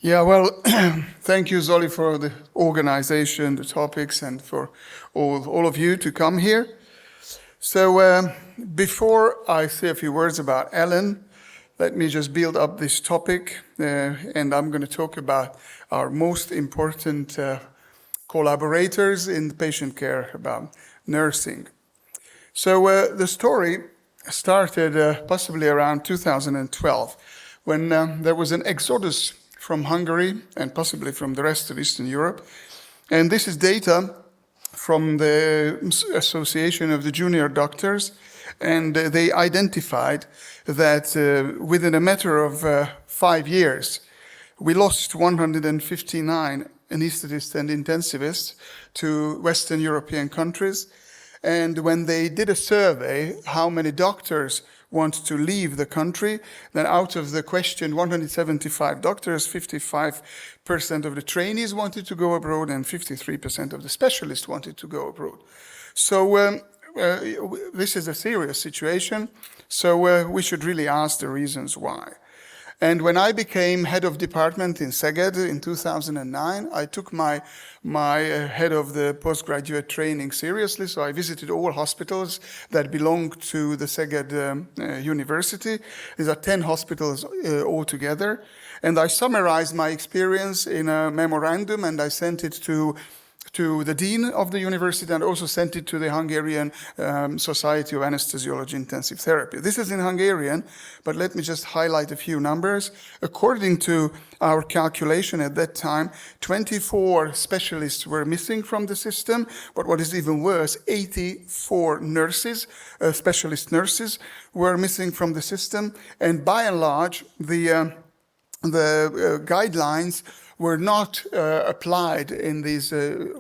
Yeah, well, thank you, Zoli, for the organization, the topics, and for all of you to come here. So before I say a few words about Ellen, let me just build up this topic, and I'm going to talk about our most important collaborators in patient care, about nursing. So the story started possibly around 2012, when there was an exodus from Hungary and possibly from the rest of Eastern Europe. And this is data from the Association of the Junior Doctors, and they identified that within a matter of 5 years, we lost 159 anesthetists and intensivists to Western European countries. And when they did a survey, how many doctors want to leave the country, then out of the question 175 doctors, 55% of the trainees wanted to go abroad and 53% of the specialists wanted to go abroad. So this is a serious situation, so we should really ask the reasons why. And when I became head of department in Szeged in 2009, I took my head of the postgraduate training seriously. So I visited all hospitals that belong to the Szeged University. These are 10 hospitals altogether. And I summarized my experience in a memorandum, and I sent it to the dean of the university, and also sent it to the Hungarian Society of Anesthesiology Intensive Therapy. This is in Hungarian, but let me just highlight a few numbers. According to our calculation at that time, 24 specialists were missing from the system, but what is even worse, 84 nurses, specialist nurses, were missing from the system, and by and large, the guidelines were not applied in these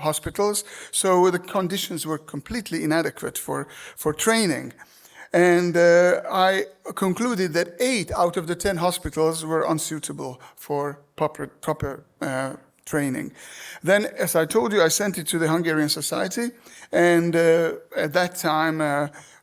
hospitals, so the conditions were completely inadequate for training. And I concluded that 8 out of the 10 hospitals were unsuitable for proper training. Then, as I told you, I sent it to the Hungarian Society, and at that time,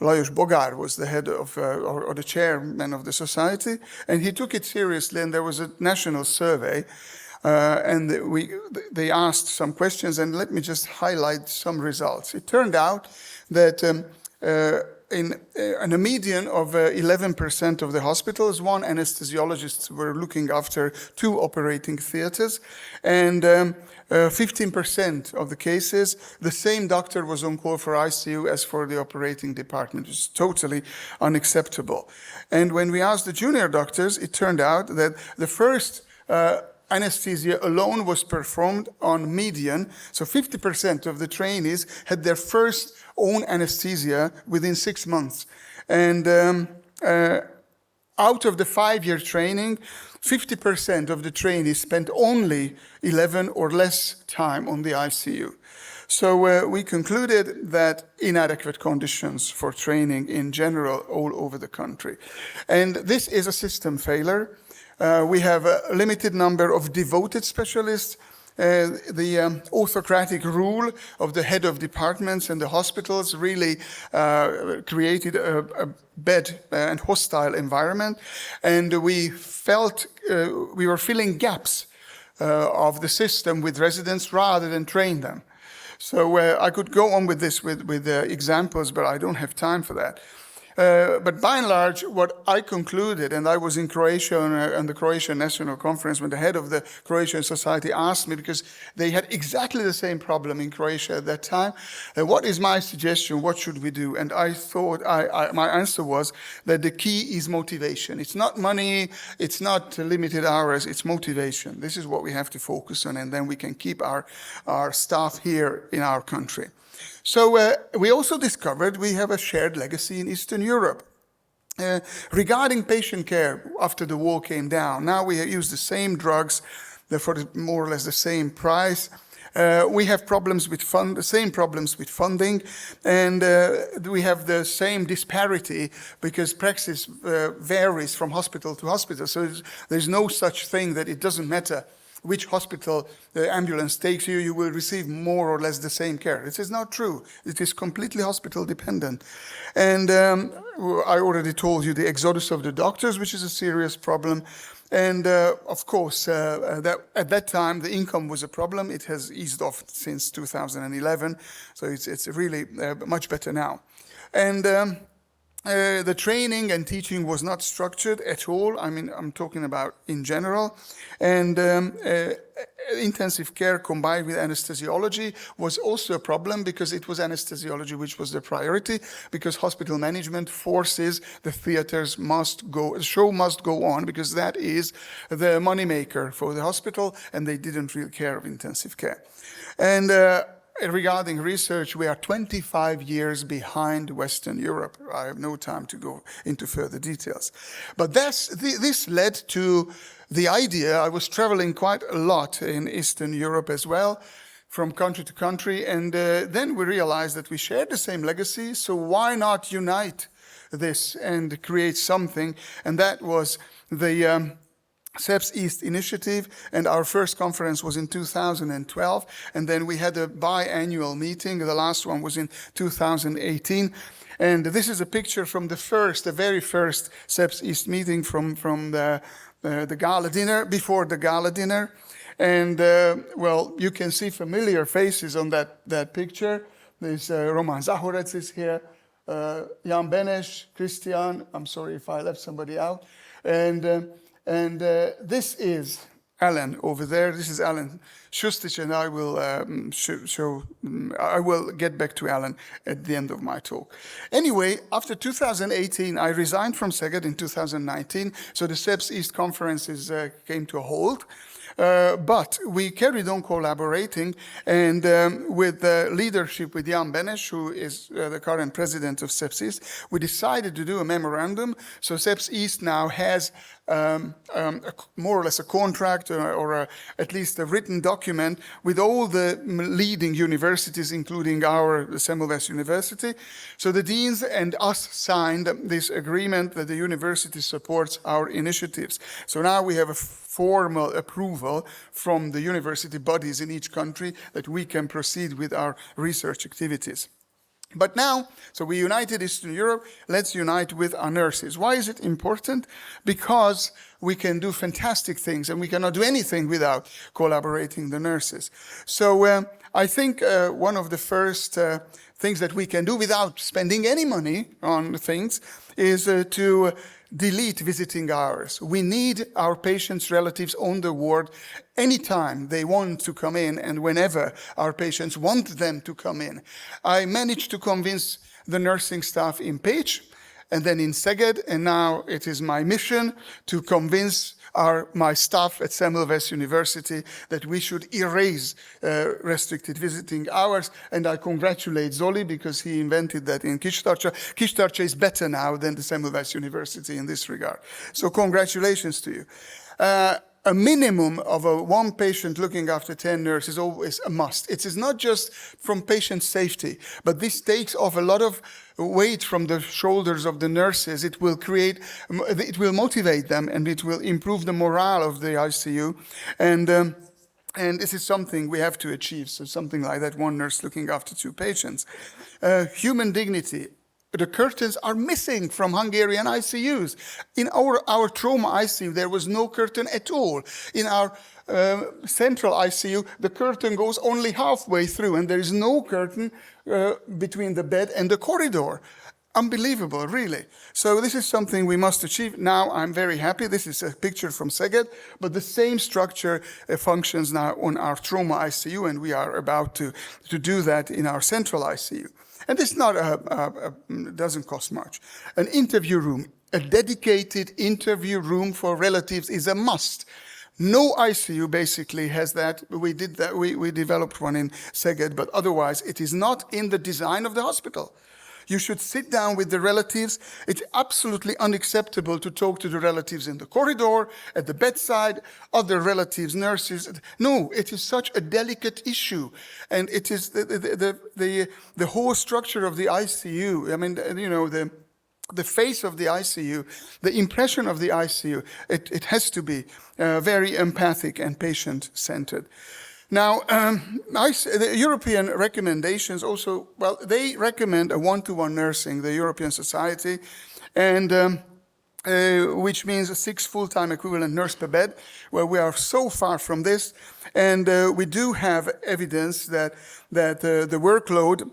Lajos Bogár was the head of, or the chairman of the society, and he took it seriously, and there was a national survey. And they asked some questions, and let me just highlight some results. It turned out that in a median of 11% of the hospitals, one anesthesiologist were looking after 2 operating theaters, and 15% of the cases, the same doctor was on call for ICU as for the operating department. It's totally unacceptable. And when we asked the junior doctors, it turned out that the first anesthesia alone was performed on median, so 50% of the trainees had their first own anesthesia within 6 months. And out of the 5-year training, 50% of the trainees spent only 11 or less time on the ICU. So we concluded that inadequate conditions for training in general all over the country. And this is a system failure. We have a limited number of devoted specialists. The autocratic rule of the head of departments and the hospitals really created a bad and hostile environment. And we felt we were filling gaps of the system with residents rather than train them. So I could go on with this with examples, but I don't have time for that. But by and large, what I concluded, and I was in Croatia on the Croatian National Conference when the head of the Croatian Society asked me, because they had exactly the same problem in Croatia at that time, what is my suggestion, what should we do? And I thought, my answer was that the key is motivation. It's not money, it's not limited hours, it's motivation. This is what we have to focus on, and then we can keep our staff here in our country. So we also discovered we have a shared legacy in Eastern Europe. Regarding patient care, after the wall came down, now we use the same drugs for more or less the same price. We have problems with the same problems with funding, and we have the same disparity because praxis varies from hospital to hospital. So there's no such thing that it doesn't matter which hospital the ambulance takes you, you will receive more or less the same care. This is not true. It is completely hospital dependent. And I already told you the exodus of the doctors, which is a serious problem. And of course, at that time, the income was a problem. It has eased off since 2011, so it's really much better now. And the training and teaching was not structured at all. I mean, I'm talking about in general. And intensive care combined with anesthesiology was also a problem, because it was anesthesiology which was the priority, because hospital management forces the theaters must go, the show must go on, because that is the moneymaker for the hospital, and they didn't really care of intensive care. And regarding research, we are 25 years behind Western Europe. I have no time to go into further details. But this led to the idea. I was traveling quite a lot in Eastern Europe as well, from country to country, and then we realized that we shared the same legacy, so why not unite this and create something? And that was the SEPS East initiative, and our first conference was in 2012, and then we had a biannual meeting. The last one was in 2018, and this is a picture from the very first SEPS East meeting from the gala dinner, before the gala dinner. And well, you can see familiar faces on that picture. There's Roman Zahorec is here, Jan Benes, Christian, I'm sorry if I left somebody out, and this is Alan over there. This is Alan Sustic, and I will I will get back to Alan at the end of my talk. Anyway, after 2018, I resigned from Szeged in 2019, so the SEPS East conferences came to a halt. But we carried on collaborating, and with the leadership with Jan Benes, who is the current president of SEPS East, we decided to do a memorandum. So SEPS East now has more or less a contract or at least a written document with all the leading universities, including our Semmelweis University. So the deans and us signed this agreement that the university supports our initiatives. So now we have a formal approval from the university bodies in each country that we can proceed with our research activities. But now, so we united Eastern Europe, let's unite with our nurses. Why is it important? Because we can do fantastic things, and we cannot do anything without collaborating the nurses. So I think one of the first things that we can do without spending any money on things is to delete visiting hours. We need our patients' relatives on the ward anytime they want to come in and whenever our patients want them to come in. I managed to convince the nursing staff in Pécs and then in Szeged, and now it is my mission to convince my staff at Semmelweis University that we should erase restricted visiting hours, and I congratulate Zoli because he invented that in Kistarcsa. Kistarcsa is better now than the Semmelweis University in this regard. So congratulations to you. A minimum of one patient looking after 10 nurses is always a must. It is not just from patient safety, but this takes off a lot of weight from the shoulders of the nurses. It will motivate them, and it will improve the morale of the ICU. And this is something we have to achieve. So something like that, one nurse looking after 2 patients. Human dignity. The curtains are missing from Hungarian ICUs. In our trauma ICU, there was no curtain at all. In our central ICU, the curtain goes only halfway through, and there is no curtain between the bed and the corridor. Unbelievable, really. So this is something we must achieve. Now I'm very happy. This is a picture from Szeged, but the same structure functions now on our trauma ICU, and we are about to do that in our central ICU. And this doesn't cost much. An interview room, a dedicated interview room for relatives is a must. No ICU basically has that. We did that. We developed one in Szeged, but otherwise it is not in the design of the hospital. You should sit down with the relatives. It's absolutely unacceptable to talk to the relatives in the corridor, at the bedside, other relatives, nurses. No, it is such a delicate issue. And it is the whole structure of the ICU. I mean, you know, the face of the ICU, the impression of the ICU, it has to be very empathic and patient-centered. Now, the European recommendations also, well, they recommend a one-to-one nursing, the European Society, and which means a 6 full-time equivalent nurse per bed, where we are so far from this. And we do have evidence that the workload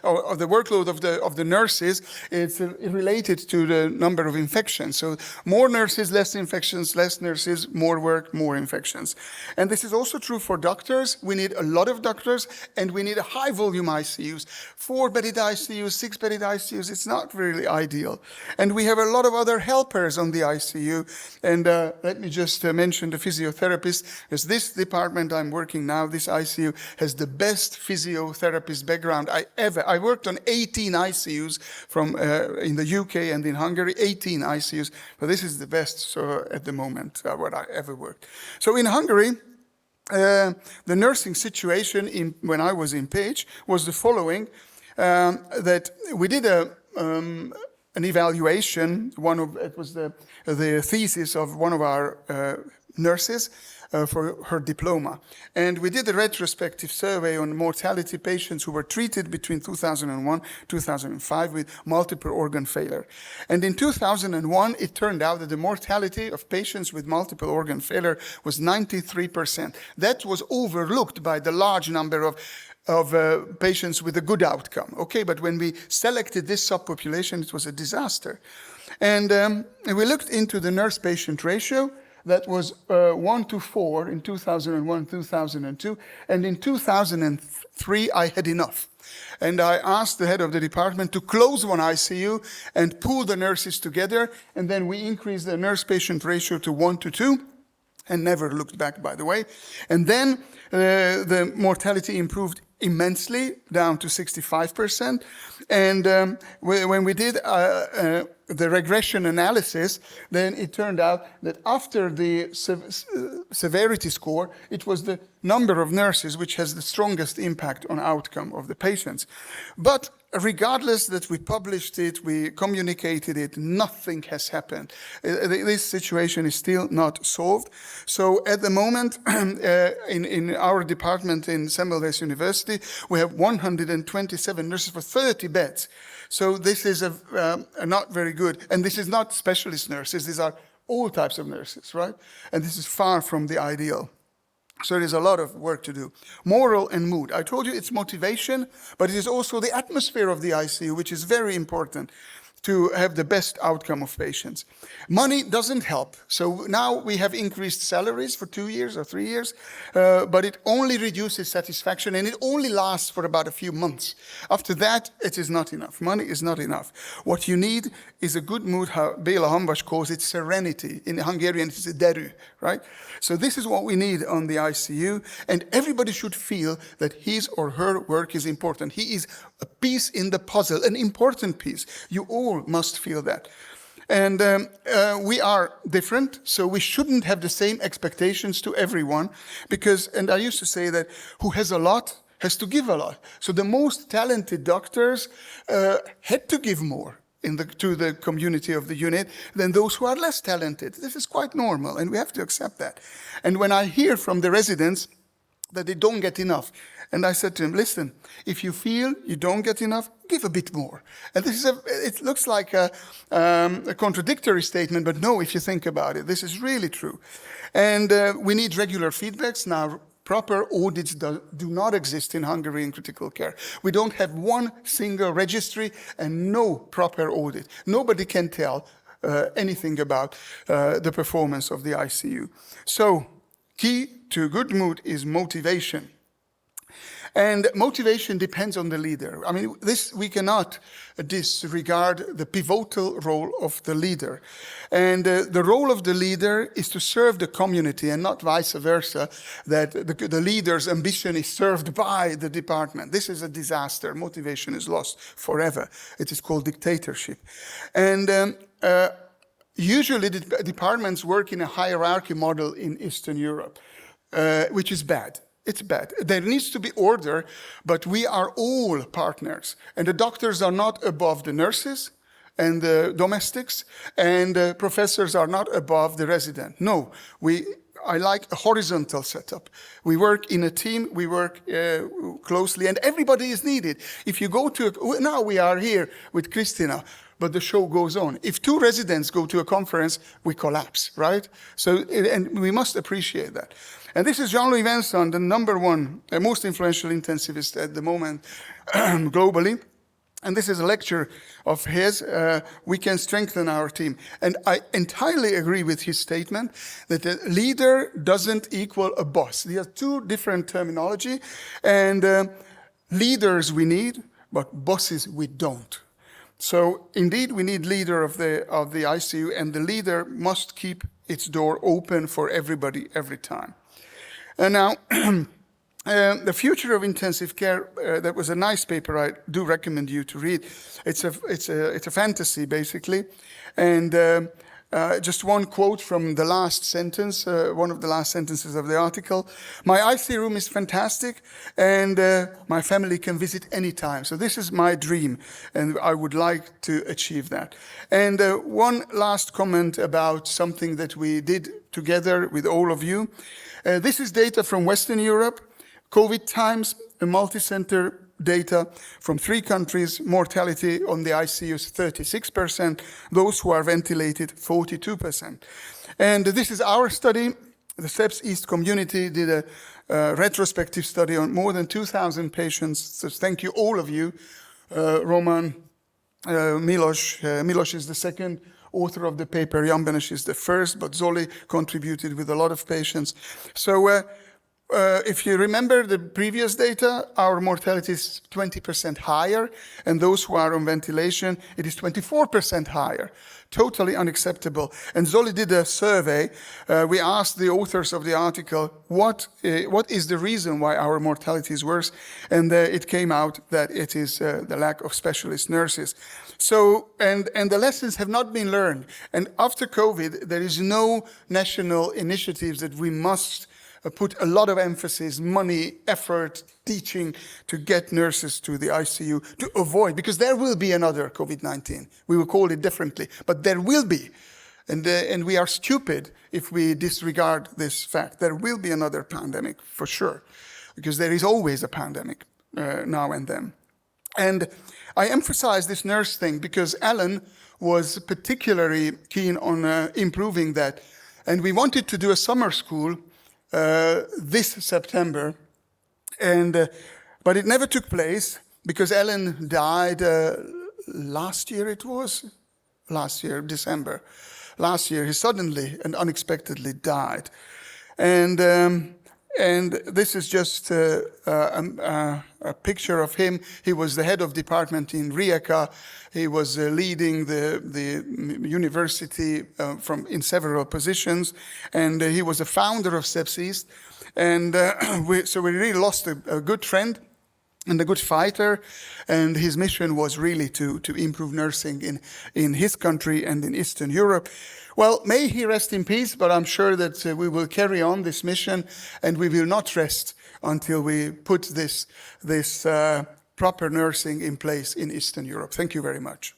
or the workload of the nurses is related to the number of infections. So more nurses, less infections, less nurses, more work, more infections. And this is also true for doctors. We need a lot of doctors, and we need a high volume ICUs. 4-bedded ICUs, 6-bedded ICUs, it's not really ideal. And we have a lot of other helpers on the ICU. And let me just mention the physiotherapists, because this department I'm working now, this ICU, has the best physiotherapist background I worked on 18 ICUs from in the UK and in Hungary, 18 ICUs. But this is the best at the moment what I ever worked. So in Hungary, the nursing situation when I was in Pécs was the following: that we did an evaluation. It was the thesis of one of our nurses. For her diploma. And we did a retrospective survey on mortality patients who were treated between 2001 2005 with multiple organ failure. And in 2001, it turned out that the mortality of patients with multiple organ failure was 93%. That was overlooked by the large number of patients with a good outcome. Okay, but when we selected this subpopulation, it was a disaster. And we looked into the nurse-patient ratio. That was 1 to 4 in 2001, 2002. And in 2003, I had enough. And I asked the head of the department to close one ICU and pool the nurses together. And then we increased the nurse-patient ratio to 1 to 2. And never looked back, by the way. And then the mortality improved immensely, down to 65%. And when we did the regression analysis, then it turned out that after the severity score, it was the number of nurses which has the strongest impact on outcome of the patients. But regardless that we published it, we communicated it, nothing has happened. This situation is still not solved. So at the moment, in our department in Semmelweis University, we have 127 nurses for 30 beds. So this is not very good. And this is not specialist nurses. These are all types of nurses, right? And this is far from the ideal. So there's a lot of work to do. Moral and mood. I told you it's motivation, but it is also the atmosphere of the ICU, which is very important to have the best outcome of patients. Money doesn't help. So now we have increased salaries for 2 years or 3 years, but it only reduces satisfaction, and it only lasts for about a few months. After that, it is not enough. Money is not enough. What you need is a good mood, how Béla Hamvas calls it, serenity. In Hungarian, it is a derű, right? So this is what we need on the ICU, and everybody should feel that his or her work is important. He is a piece in the puzzle, an important piece. You all must feel that. And we are different, so we shouldn't have the same expectations to everyone, because, and I used to say that who has a lot has to give a lot. So the most talented doctors had to give more to the community of the unit than those who are less talented. This is quite normal, and we have to accept that. And when I hear from the residents that they don't get enough, and I said to him, listen, if you feel you don't get enough, give a bit more. And this is it looks like a contradictory statement, but no, if you think about it, this is really true. And we need regular feedbacks. Now, proper audits do not exist in Hungary in critical care. We don't have one single registry and no proper audit. Nobody can tell anything about the performance of the ICU. So, key to good mood is motivation. And motivation depends on the leader. I mean, we cannot disregard the pivotal role of the leader. And the role of the leader is to serve the community and not vice versa, that the leader's ambition is served by the department. This is a disaster. Motivation is lost forever. It is called dictatorship. And usually the departments work in a hierarchy model in Eastern Europe, which is bad. It's bad. There needs to be order, but we are all partners. And the doctors are not above the nurses and the domestics, and the professors are not above the resident. No, I like a horizontal setup. We work in a team, we work closely, and everybody is needed. If you go now we are here with Christina, but the show goes on. If 2 residents go to a conference, we collapse, right? And we must appreciate that. And this is Jean-Louis Vincent, the number 1, most influential intensivist at the moment globally. And this is a lecture of his, we can strengthen our team. And I entirely agree with his statement that a leader doesn't equal a boss. These are 2 different terminology, and leaders we need, but bosses we don't. So indeed, we need leader of the ICU, and the leader must keep its door open for everybody every time. And now, the future of intensive care, that was a nice paper I do recommend you to read. It's a fantasy, basically. And just one quote from the last sentence, one of the last sentences of the article. My IC room is fantastic, and my family can visit anytime. So this is my dream, and I would like to achieve that. And one last comment about something that we did together with all of you. This is data from Western Europe, COVID times, a multi-center data from 3 countries, mortality on the ICU is 36%, those who are ventilated 42%. And this is our study. The SEPS East community did a retrospective study on more than 2,000 patients. So thank you, all of you. Roman, Milos is the second author of the paper, Jan Benes is the first, but Zoli contributed with a lot of patients. So if you remember the previous data, our mortality is 20% higher, and those who are on ventilation, it is 24% higher. Totally unacceptable. And Zoli did a survey. We asked the authors of the article, what is the reason why our mortality is worse? And it came out that it is the lack of specialist nurses. So, and the lessons have not been learned. And after COVID, there is no national initiatives that we must put a lot of emphasis, money, effort, teaching to get nurses to the ICU to avoid, because there will be another COVID-19. We will call it differently, but there will be. And we are stupid if we disregard this fact. There will be another pandemic, for sure, because there is always a pandemic now and then. And I emphasize this nurse thing because Alan was particularly keen on improving that. And we wanted to do a summer school this September, but it never took place because Ellen died last year, December. Last year, he suddenly and unexpectedly died. And this is just a picture of him. He was the head of department in Rijeka. He was leading the university in several positions, and he was a founder of SEPS East. And so we really lost a good friend and a good fighter, and his mission was really to improve nursing in his country and in Eastern Europe. Well, may he rest in peace, but I'm sure that we will carry on this mission, and we will not rest until we put this proper nursing in place in Eastern Europe. Thank you very much.